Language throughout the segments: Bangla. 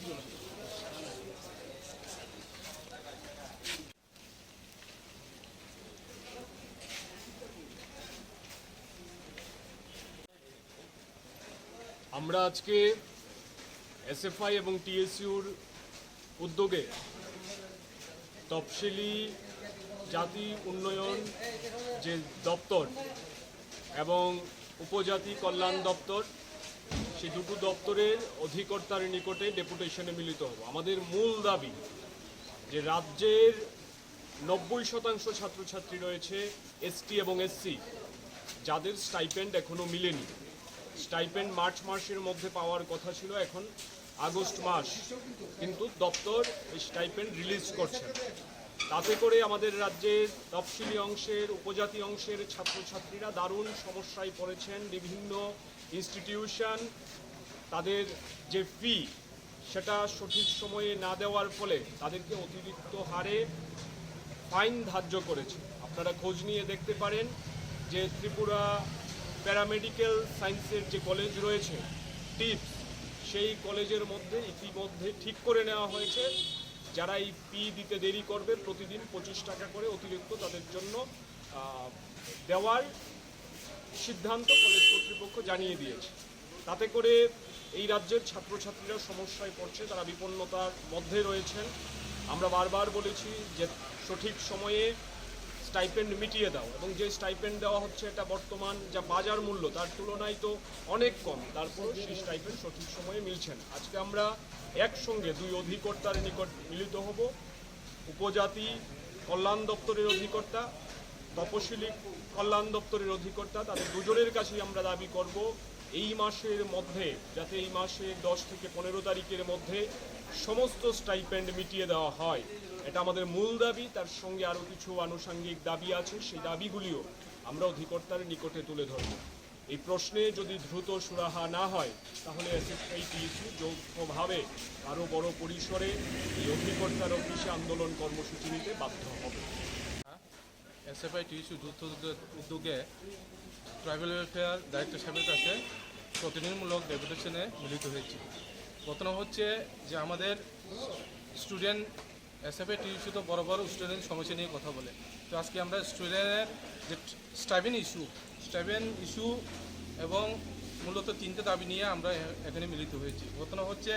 আমরা আজকে এসএফআই এবং টিএসইউর উদ্যোগে তফসিলি জাতি উন্নয়ন যে দপ্তর এবং উপজাতি কল্যাণ দপ্তর, সেই দুটো দপ্তরের অধিকর্তার নিকটে ডেপুটেশনে মিলিত হব। আমাদের মূল দাবি যে রাজ্যের 90% ছাত্রছাত্রী রয়েছে এসটি এবং এসসি, যাদের স্টাইপেন্ড এখনও মিলেনি। স্টাইপেন্ড মার্চ মাসের মধ্যে পাওয়ার কথা ছিল, এখন আগস্ট মাস, কিন্তু দপ্তর এই স্টাইপেন্ড রিলিজ করছে। তাতে করে আমাদের রাজ্যের তফসিলি অংশের, উপজাতি অংশের ছাত্রছাত্রীরা দারুণ সমস্যায় পড়েছেন। বিভিন্ন ইনস্টিটিউশন তাদের যে ফি সেটা সঠিক সময়ে না দেওয়ার ফলে তাদেরকে অতিরিক্ত হারে ফাইন ধার্য করেছে। আপনারা খোঁজ নিয়ে দেখতে পারেন যে ত্রিপুরা প্যারামেডিক্যাল সায়েন্সের যে কলেজ রয়েছে টিপস, সেই কলেজের মধ্যে ইতিমধ্যে ঠিক করে নেওয়া হয়েছে যারা এই ফি দিতে দেরি করবে প্রতিদিন 25 টাকা করে অতিরিক্ত তাদের জন্য দেওয়ার সিদ্ধান্ত কলেজ কর্তৃপক্ষ জানিয়ে দিয়েছে। তাতে করে এই রাজ্যের ছাত্রছাত্রীরা সমস্যায় পড়ছে, তারা বিপন্নতার মধ্যে রয়েছেন। আমরা বারবার বলেছি যে সঠিক সময়ে স্টাইপেন্ড মিটিয়ে দাও, এবং যে স্টাইপেন্ড দেওয়া হচ্ছে এটা বর্তমান যা বাজার মূল্য তার তুলনায় তো অনেক কম, তারপর সেই স্টাইপেন্ড সঠিক সময়ে মিলছে না। আজকে আমরা একসঙ্গে দুই অধিকর্তার নিকট মিলিত হব, উপজাতি কল্যাণ দপ্তরের অধিকর্তা, তপশিলি কল্যাণ দপ্তরের অধিকর্তা, তাদের দুজনের কাছেই আমরা দাবি করব এই মাসের মধ্যে, যাতে এই মাসে 10 থেকে 15 তারিখের মধ্যে সমস্ত স্টাইপেন্ড মিটিয়ে দেওয়া হয়। এটা আমাদের মূল দাবি। তার সঙ্গে আরও কিছু আনুষঙ্গিক দাবি আছে, সেই দাবিগুলিও আমরা অধিকর্তার নিকটে তুলে ধরব। এই প্রশ্নে যদি দ্রুত সুরাহা না হয় তাহলে এসএফআই টিএসইউ যৌথভাবে আরও বড় পরিসরে এই অধিকর্তার অফিসে আন্দোলন কর্মসূচি নিতে বাধ্য হবে। এসএফআই টিএসইউ যৌথ উদ্যোগে ট্রাইবাল ওয়েলফেয়ার ডাইরেক্টর সাহেবের কাছে প্রতিনিধিমূলক ডেপুটেশনে মিলিত হয়েছি। ঘটনা হচ্ছে যে আমাদের স্টুডেন্ট এসএফআই টিএসইউ তো বড় বড় স্টুডেন্ট সমস্যা নিয়ে কথা বলে, তো আজকে আমরা স্টুডেন্টের যে স্টাইপেন্ড ইস্যু এবং মূলত 3টে দাবি নিয়ে আমরা এখানে মিলিত হয়েছি। ঘটনা হচ্ছে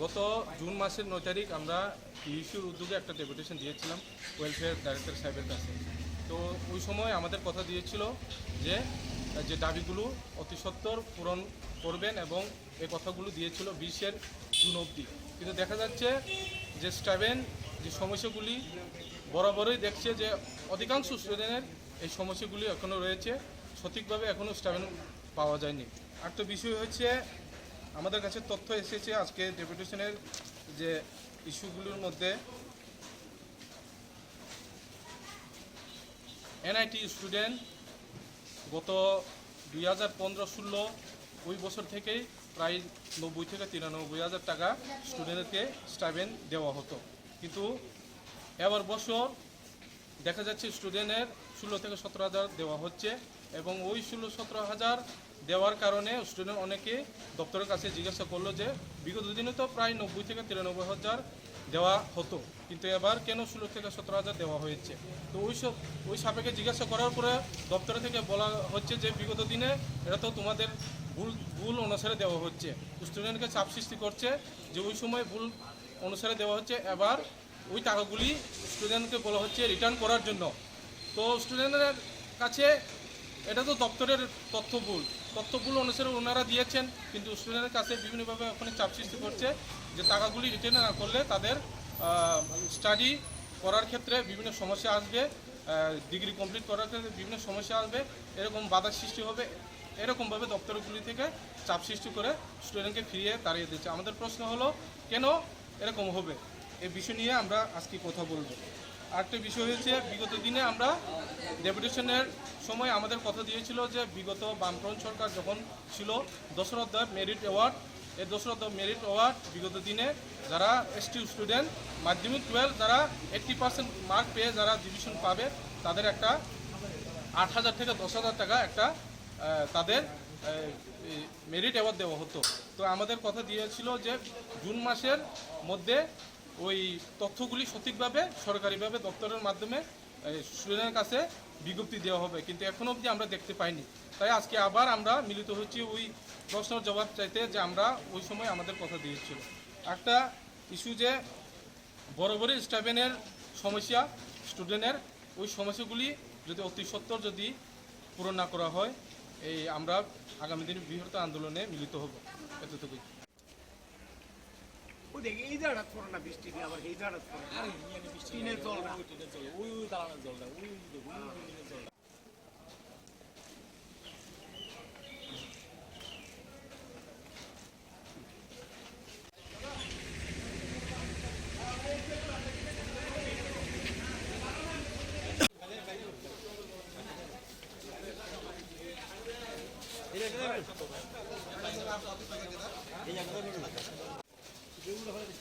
গত জুন মাসের 9 তারিখ আমরা টিএসইউর উদ্যোগে একটা ডেপুটেশন দিয়েছিলাম ওয়েলফেয়ার ডাইরেক্টর সাহেবের কাছে। তো ওই সময় আমাদের কথা দিয়েছিল যে দাবিগুলো অতি সত্বর পূরণ করবেন, এবং এই কথাগুলো দিয়েছিল 20 জুন অবধি। কিন্তু দেখা যাচ্ছে যে স্টাইপেন্ড যে সমস্যাগুলি বরাবরই দেখছে যে অধিকাংশ স্টুডেন্টের এই সমস্যাগুলি এখনও রয়েছে, সঠিকভাবে এখনও স্টাইপেন্ড পাওয়া যায়নি। একটা বিষয় হচ্ছে আমাদের কাছে তথ্য এসেছে আজকে ডেপুটেশনের যে ইস্যুগুলোর মধ্যে এনআইটি স্টুডেন্ট গত 2015-16 ওই বছর থেকেই প্রায় 90 থেকে 93 হাজার টাকা স্টুডেন্টকে স্টাইপেন্ড দেওয়া হতো, কিন্তু এবার বছর দেখা যাচ্ছে স্টুডেন্টের 16 থেকে 17 হাজার দেওয়া হচ্ছে, এবং ওই 16-17 হাজার দেওয়ার কারণে স্টুডেন্ট অনেকে দপ্তরের কাছে জিজ্ঞাসা করলো যে বিগত দিনে তো প্রায় 90 থেকে 93 হাজার দেওয়া হতো, কিন্তু এবার কেন 16 থেকে 17 হাজার দেওয়া হয়েছে। তো ওই সাপেক্ষে জিজ্ঞাসা করার পরে দপ্তর থেকে বলা হচ্ছে যে বিগত দিনে এটা তো তোমাদের ভুল অনুসারে দেওয়া হচ্ছে। স্টুডেন্টকে চাপ সৃষ্টি করছে যে ওই সময় ভুল অনুসারে দেওয়া হচ্ছে, এবার ওই টাকাগুলি স্টুডেন্টকে বলা হচ্ছে রিটার্ন করার জন্য। তো স্টুডেন্টের কাছে এটা তো দপ্তরের তথ্য ভুল অনুসারে ওনারা দিয়েছেন, কিন্তু স্টুডেন্টের কাছে বিভিন্নভাবে ওখানে চাপ সৃষ্টি করছে যে টাকাগুলি রিটার্ন না করলে তাদের স্টাডি করার ক্ষেত্রে বিভিন্ন সমস্যা আসবে, ডিগ্রি কমপ্লিট করার ক্ষেত্রে বিভিন্ন সমস্যা আসবে, এরকম বাধার সৃষ্টি হবে। এরকমভাবে দপ্তরগুলি থেকে চাপ সৃষ্টি করে স্টুডেন্টকে ফিরিয়ে তাড়িয়ে দিচ্ছে। আমাদের প্রশ্ন হলো কেন এরকম হবে, এই বিষয় নিয়ে আমরা আজকে কথা বলবো। আরেকটা বিষয় হচ্ছে বিগত দিনে আমরা ডেপুটেশনের সময় আমাদের কথা দিয়েছিল যে বিগত বামফ্রন্ট সরকার যখন ছিল দশরথ দেব মেরিট অ্যাওয়ার্ড, এই দশরথ দেব মেরিট অ্যাওয়ার্ড বিগত দিনে যারা এসটি স্টুডেন্ট মাধ্যমিক 12 যারা 80% মার্ক পেয়ে যারা ডিভিশন পাবে তাদের একটা 8,000 থেকে 10,000 টাকা একটা তাদের মেরিট অ্যাওয়ার্ড দেওয়া হতো। তো আমাদের কথা দিয়েছিল যে জুন মাসের মধ্যে ওই তথ্যগুলি সঠিকভাবে সরকারিভাবে দপ্তরের মাধ্যমে স্টুডেন্টের কাছে বিজ্ঞপ্তি দেওয়া হবে, কিন্তু এখনও অবধি আমরা দেখতে পাইনি। তাই আজকে আবার আমরা মিলিত হচ্ছি ওই প্রশ্নের জবাব চাইতে, যে আমরা ওই সময় আমাদের কথা দিয়েছিল। একটা ইস্যু যে বরাবরই স্টাইপেন্ডের সমস্যা স্টুডেন্টের, ওই সমস্যাগুলি যদি অতি সত্বর যদি পূরণ না করা হয়, আমরা আগামী দিনে বৃহত্তর আন্দোলনে মিলিত হব। এতটুকুই। ওই দেখি এই জায়গাটা পড়ে না, বৃষ্টি দিয়ে আবার এই জায়গাটা পড়ে না, টিনের জল না। ওই দাঁড়ানোর জলটা ওই